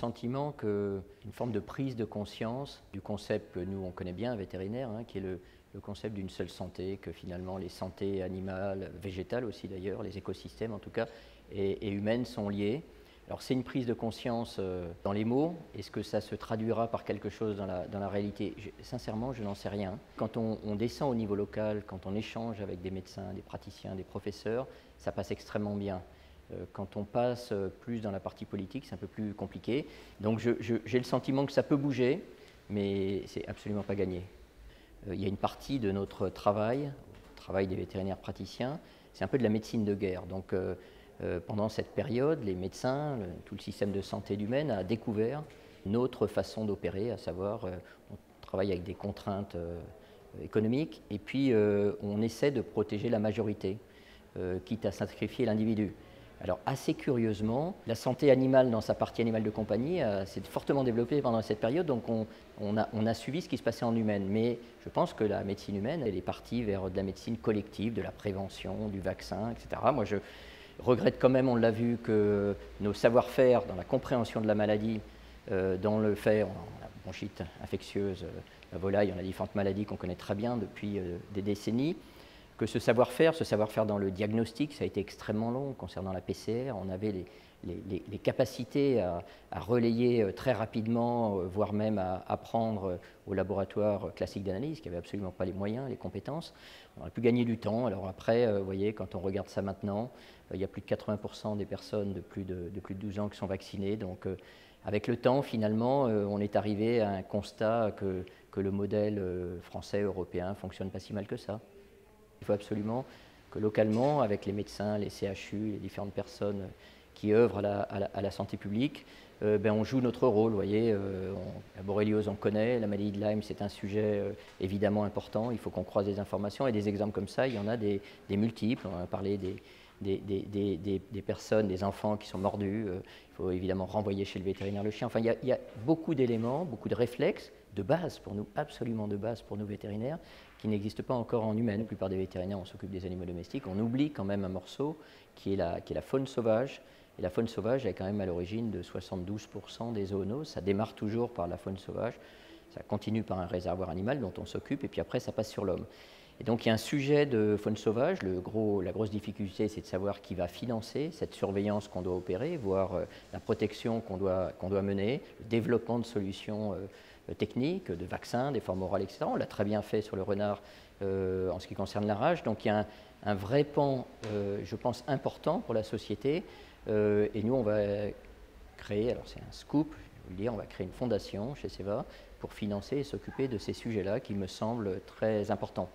sentiment qu'une forme de prise de conscience du concept que nous on connaît bien, vétérinaire, qui est le concept d'une seule santé, que finalement les santé animales, végétales aussi d'ailleurs, les écosystèmes en tout cas, et humaines sont liées. Alors c'est une prise de conscience dans les mots. Est-ce que ça se traduira par quelque chose dans la réalité? Sincèrement, je n'en sais rien. Quand on descend au niveau local, quand on échange avec des médecins, des praticiens, des professeurs, ça passe extrêmement bien. Quand on passe plus dans la partie politique, c'est un peu plus compliqué. Donc j'ai le sentiment que ça peut bouger, mais c'est absolument pas gagné. Il y a une partie de notre travail, le travail des vétérinaires praticiens, c'est un peu de la médecine de guerre. Donc pendant cette période, les médecins, tout le système de santé humaine a découvert une autre façon d'opérer, à savoir on travaille avec des contraintes économiques et puis on essaie de protéger la majorité, quitte à sacrifier l'individu. Alors assez curieusement, la santé animale dans sa partie animale de compagnie s'est fortement développée pendant cette période, donc on a suivi ce qui se passait en humaine. Mais je pense que la médecine humaine, elle est partie vers de la médecine collective, de la prévention, du vaccin, etc. Moi je regrette quand même, on l'a vu, que nos savoir-faire dans la compréhension de la maladie, dans le fait, on a la bronchite infectieuse, la volaille, on a différentes maladies qu'on connaît très bien depuis des décennies, que ce savoir-faire dans le diagnostic, ça a été extrêmement long concernant la PCR. On avait les capacités à relayer très rapidement, voire même à apprendre au laboratoire classique d'analyse, qui n'avait absolument pas les moyens, les compétences. On aurait pu gagner du temps. Alors après, vous voyez, quand on regarde ça maintenant, il y a plus de 80% des personnes de plus de 12 ans qui sont vaccinées. Donc avec le temps, finalement, on est arrivé à un constat que le modèle français, européen, ne fonctionne pas si mal que ça. Il faut absolument que localement, avec les médecins, les CHU, les différentes personnes qui œuvrent à la santé publique, on joue notre rôle. Vous voyez, la borréliose, on connaît, la maladie de Lyme, c'est un sujet évidemment important. Il faut qu'on croise des informations et des exemples comme ça, il y en a des multiples. On a parlé des personnes, des enfants qui sont mordus. Il faut évidemment renvoyer chez le vétérinaire le chien. Enfin, il y a beaucoup d'éléments, beaucoup de réflexes de base pour nous, absolument de base pour nous vétérinaires, qui n'existent pas encore en humaine. La plupart des vétérinaires, on s'occupe des animaux domestiques. On oublie quand même un morceau qui est la faune sauvage. Et la faune sauvage est quand même à l'origine de 72% des zoonoses. Ça démarre toujours par la faune sauvage. Ça continue par un réservoir animal dont on s'occupe et puis après ça passe sur l'homme. Et donc il y a un sujet de faune sauvage. La grosse difficulté, c'est de savoir qui va financer cette surveillance qu'on doit opérer, voire la protection qu'on doit mener, le développement de solutions techniques, de vaccins, des formes orales, etc. On l'a très bien fait sur le renard en ce qui concerne la rage. Donc il y a un vrai pan, je pense, important pour la société. Et nous, on va créer, alors c'est un scoop, je vais vous le dire, on va créer une fondation chez Seva pour financer et s'occuper de ces sujets-là qui me semblent très importants.